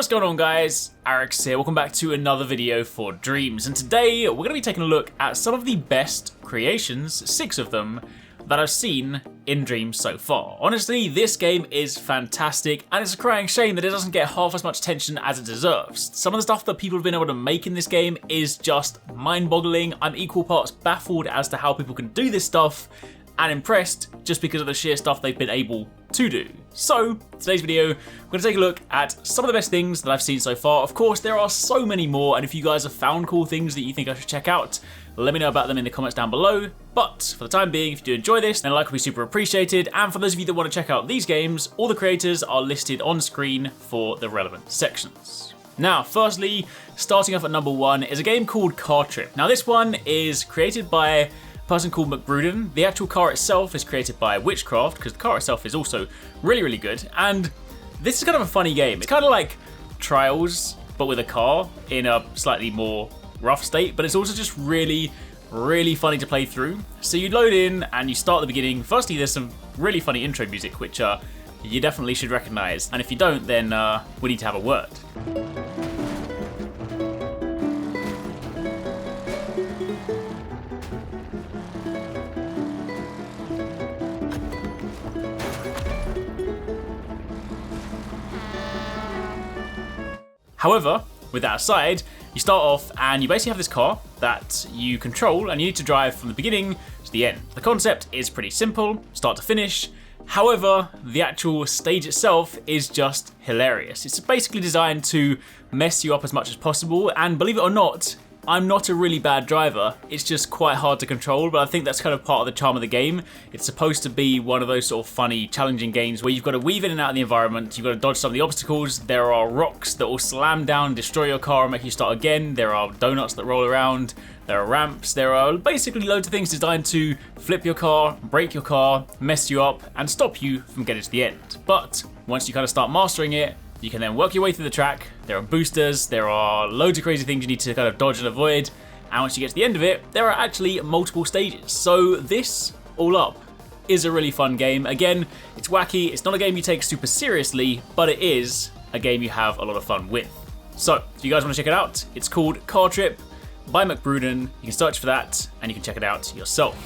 What's going on, guys? Arekkz here, welcome back to another video for Dreams, and today we're going to be taking a look at some of the best creations, 6 of them, that I've seen in Dreams so far. Honestly, this game is fantastic, and it's a crying shame that it doesn't get half as much attention as it deserves. Some of the stuff that people have been able to make in this game is just mind-boggling. I'm equal parts baffled as to how people can do this stuff, and impressed just because of the sheer stuff they've been able to do. So, today's video, we're going to take a look at some of the best things that I've seen so far. Of course, there are so many more, and if you guys have found cool things that you think I should check out, let me know about them in the comments down below. But for the time being, if you do enjoy this, then a like would be super appreciated. And for those of you that want to check out these games, all the creators are listed on screen for the relevant sections. Now, firstly, starting off at number 1 is a game called Car Trip. Now, this one is created by a person called McBruden. The actual car itself is created by Witchcraft, because the car itself is also really good. And this is kind of a funny game. It's kind of like Trials, but with a car in a slightly more rough state, but it's also just really funny to play through. So you load in and you start at the beginning. Firstly, there's some really funny intro music, which you definitely should recognize. And if you don't, then we need to have a word. However, with that aside, you start off and you basically have this car that you control and you need to drive from the beginning to the end. The concept is pretty simple, start to finish. However, the actual stage itself is just hilarious. It's basically designed to mess you up as much as possible, and believe it or not, I'm not a really bad driver. It's just quite hard to control, but I think that's kind of part of the charm of the game. It's supposed to be one of those sort of funny, challenging games where you've got to weave in and out of the environment, you've got to dodge some of the obstacles, there are rocks that will slam down, destroy your car and make you start again, there are donuts that roll around, there are ramps, there are basically loads of things designed to flip your car, break your car, mess you up, and stop you from getting to the end. But once you kind of start mastering it, you can then work your way through the track. There are boosters, there are loads of crazy things you need to kind of dodge and avoid, and once you get to the end of it, there are actually multiple stages. So this, all up, is a really fun game. Again, it's wacky, it's not a game you take super seriously, but it is a game you have a lot of fun with. So, if you guys want to check it out, it's called Car Trip by McBruden. You can search for that, and you can check it out yourself.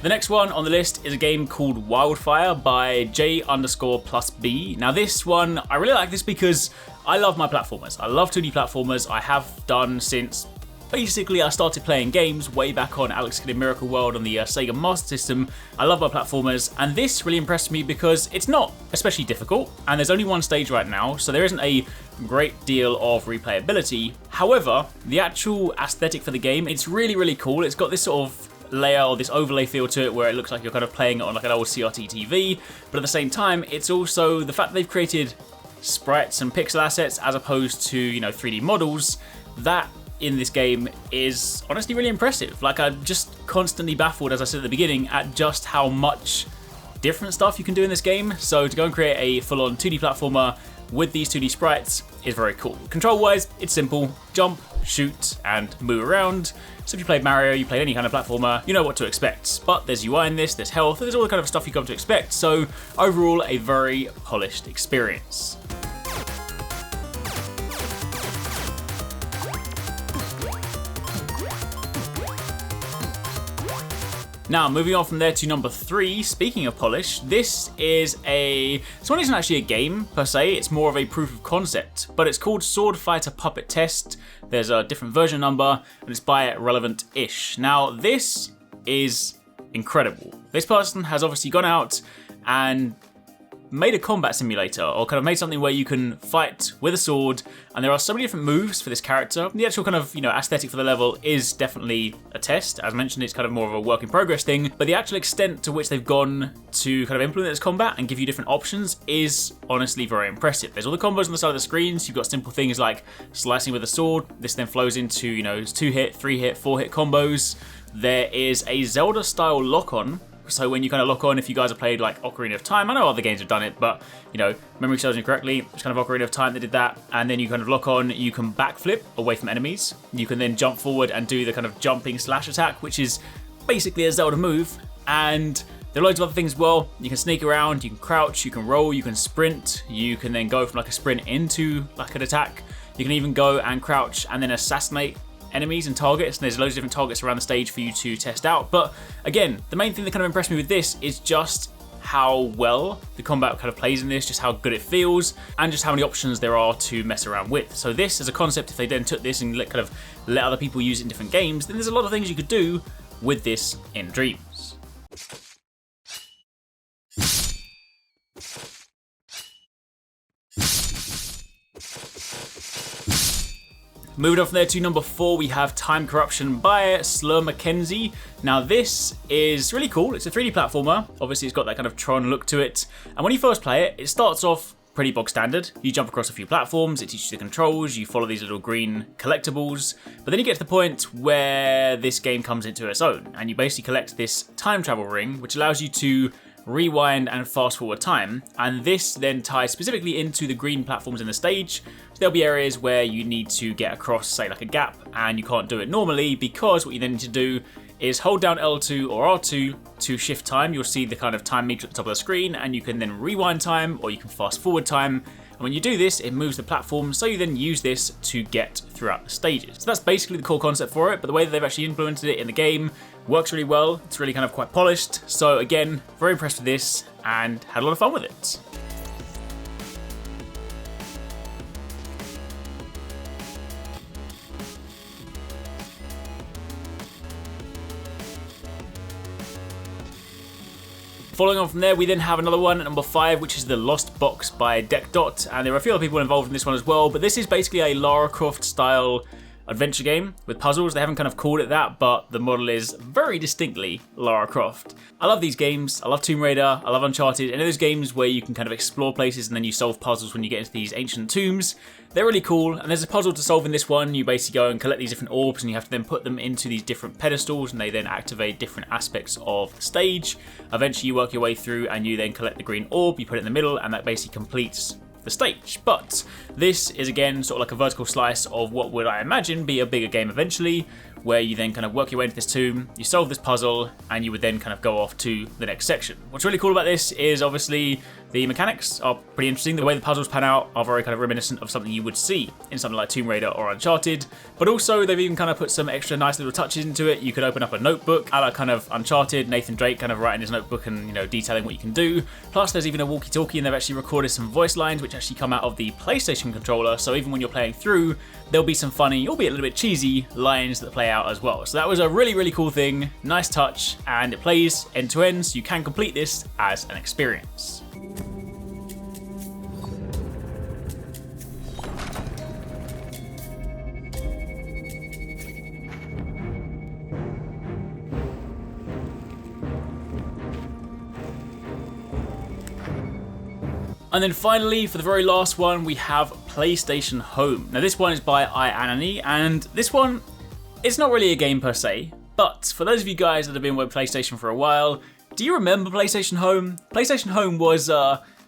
The next one on the list is a game called Wildfire by J_+B. Now this one, I really like this because I love my platformers. I love 2D platformers. I have done since basically I started playing games way back on Alex Kidd in Miracle World on the Sega Master System. I love my platformers, and this really impressed me because it's not especially difficult, and there's only one stage right now, so there isn't a great deal of replayability. However, the actual aesthetic for the game, it's really cool. It's got this sort of layer or this overlay feel to it where it looks like you're kind of playing it on like an old CRT TV, but at the same time, it's also the fact that they've created sprites and pixel assets as opposed to, 3D models. That in this game is honestly really impressive. Like, I'm just constantly baffled, as I said at the beginning, at just how much different stuff you can do in this game. So to go and create a full-on 2D platformer with these 2D sprites is very cool. Control-wise, it's simple. Jump, shoot, and move around. So if you played Mario, you played any kind of platformer, you know what to expect. But there's UI in this, there's health, there's all the kind of stuff you come to expect. So overall, a very polished experience. Now, moving on from there to number 3, speaking of polish, this one isn't actually a game per se, it's more of a proof of concept, but it's called Sword Fighter Puppet Test. There's a different version number, and it's by Relevant-ish. Now, this is incredible. This person has obviously gone out and made a combat simulator, or kind of made something where you can fight with a sword, and there are so many different moves for this character. The actual kind of, aesthetic for the level is definitely a test. As mentioned, it's kind of more of a work in progress thing, but the actual extent to which they've gone to kind of implement this combat and give you different options is honestly very impressive. There's all the combos on the side of the screens. You've got simple things like slicing with a sword. This then flows into, 2-hit, 3-hit, 4-hit combos. There is a Zelda-style lock-on So when you kind of lock on, if you guys have played like Ocarina of Time, I know other games have done it, but you know, memory serves me correctly, it's kind of Ocarina of Time that did that. And then you kind of lock on, you can backflip away from enemies. You can then jump forward and do the kind of jumping slash attack, which is basically a Zelda move. And there are loads of other things as well. You can sneak around, you can crouch, you can roll, you can sprint, you can then go from like a sprint into like an attack. You can even go and crouch and then assassinate enemies and targets, and there's loads of different targets around the stage for you to test out. But again, the main thing that kind of impressed me with this is just how well the combat kind of plays in this, just how good it feels, and just how many options there are to mess around with. So this as a concept, if they then took this and let other people use it in different games, then there's a lot of things you could do with this in Dreams. Moving on from there to number 4, we have Time Corruption by Slur Mackenzie. Now this is really cool. It's a 3D platformer. Obviously it's got that kind of Tron look to it. And when you first play it, it starts off pretty bog standard. You jump across a few platforms, it teaches you the controls, you follow these little green collectibles. But then you get to the point where this game comes into its own, and you basically collect this time travel ring, which allows you to rewind and fast forward time, and this then ties specifically into the green platforms in the stage. So there'll be areas where you need to get across, say like a gap, and you can't do it normally, because what you then need to do is hold down L2 or R2 to shift time. You'll see the kind of time meter at the top of the screen, and you can then rewind time or you can fast forward time. And when you do this, it moves the platform, so you then use this to get throughout the stages. So that's basically the core concept for it, but the way that they've actually implemented it in the game works really well. It's really kind of quite polished. So again, very impressed with this and had a lot of fun with it. Following on from there, we then have another one at number 5, which is The Lost Box by Deck.Dot, and there are a few other people involved in this one as well, but this is basically a Lara Croft style adventure game with puzzles. They haven't kind of called it that, but the model is very distinctly Lara Croft. I love these games. I love Tomb Raider, I love Uncharted, and those games where you can kind of explore places and then you solve puzzles when you get into these ancient tombs. They're really cool, and there's a puzzle to solve in this one. You basically go and collect these different orbs, and you have to then put them into these different pedestals, and they then activate different aspects of the stage. Eventually you work your way through, and you then collect the green orb, you put it in the middle, and that basically completes the stage. But this is again sort of like a vertical slice of what would I imagine be a bigger game eventually, where you then kind of work your way into this tomb, you solve this puzzle, and you would then kind of go off to the next section. What's really cool about this is obviously the mechanics are pretty interesting. The way the puzzles pan out are very kind of reminiscent of something you would see in something like Tomb Raider or Uncharted, but also they've even kind of put some extra nice little touches into it. You could open up a notebook a la kind of Uncharted, Nathan Drake kind of writing his notebook and, you know, detailing what you can do. Plus there's even a walkie-talkie, and they've actually recorded some voice lines which actually come out of the PlayStation controller, so even when you're playing through, there'll be some funny, albeit a little bit cheesy, lines that play out as well. So that was a really, really cool thing, nice touch, and it plays end to end, so you can complete this as an experience. And then finally, for the very last one, we have PlayStation Home. Now this one is by iAnani, and this one, it's not really a game per se, but for those of you guys that have been with PlayStation for a while, do you remember PlayStation Home? PlayStation Home was,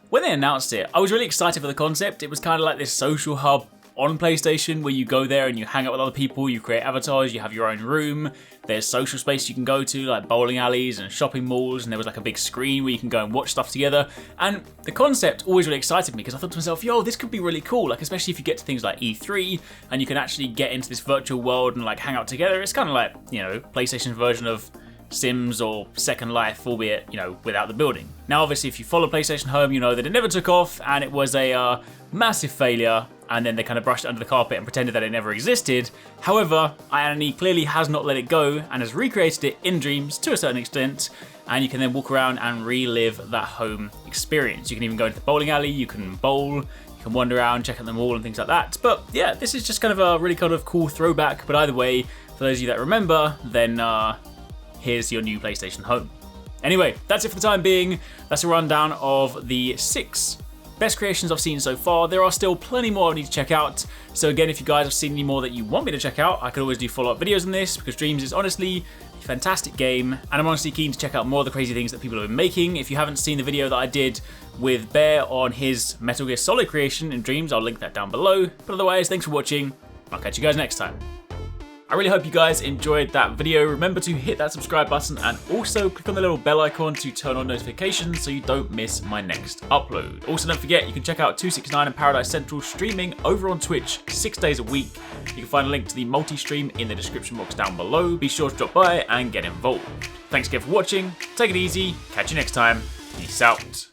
when they announced it, I was really excited for the concept. It was kind of like this social hub on PlayStation where you go there and you hang out with other people, you create avatars, you have your own room, there's social space you can go to like bowling alleys and shopping malls, and there was like a big screen where you can go and watch stuff together. And the concept always really excited me because I thought to myself, yo, this could be really cool, like especially if you get to things like E3 and you can actually get into this virtual world and like hang out together. It's kind of like, you know, PlayStation's version of Sims or Second Life, albeit, you know, without the building. Now obviously if you follow PlayStation Home, you know that it never took off and it was a massive failure, and then they kind of brushed it under the carpet and pretended that it never existed. However, iAnani clearly has not let it go and has recreated it in Dreams to a certain extent, and you can then walk around and relive that home experience. You can even go into the bowling alley, you can bowl, you can wander around, check out the mall and things like that. But yeah, this is just kind of a really kind of cool throwback, but either way, for those of you that remember, then here's your new PlayStation Home. Anyway, that's it for the time being. That's a rundown of the 6 best creations I've seen so far. There are still plenty more I need to check out. So again, if you guys have seen any more that you want me to check out, I could always do follow-up videos on this, because Dreams is honestly fantastic game, and I'm honestly keen to check out more of the crazy things that people have been making. If you haven't seen the video that I did with Bear on his Metal Gear Solid creation in Dreams, I'll link that down below. But otherwise, thanks for watching. I'll catch you guys next time. I really hope you guys enjoyed that video. Remember to hit that subscribe button and also click on the little bell icon to turn on notifications so you don't miss my next upload. Also, don't forget, you can check out 269 and Paradise Central streaming over on Twitch 6 days a week. You can find a link to the multi-stream in the description box down below. Be sure to drop by and get involved. Thanks again for watching. Take it easy. Catch you next time. Peace out.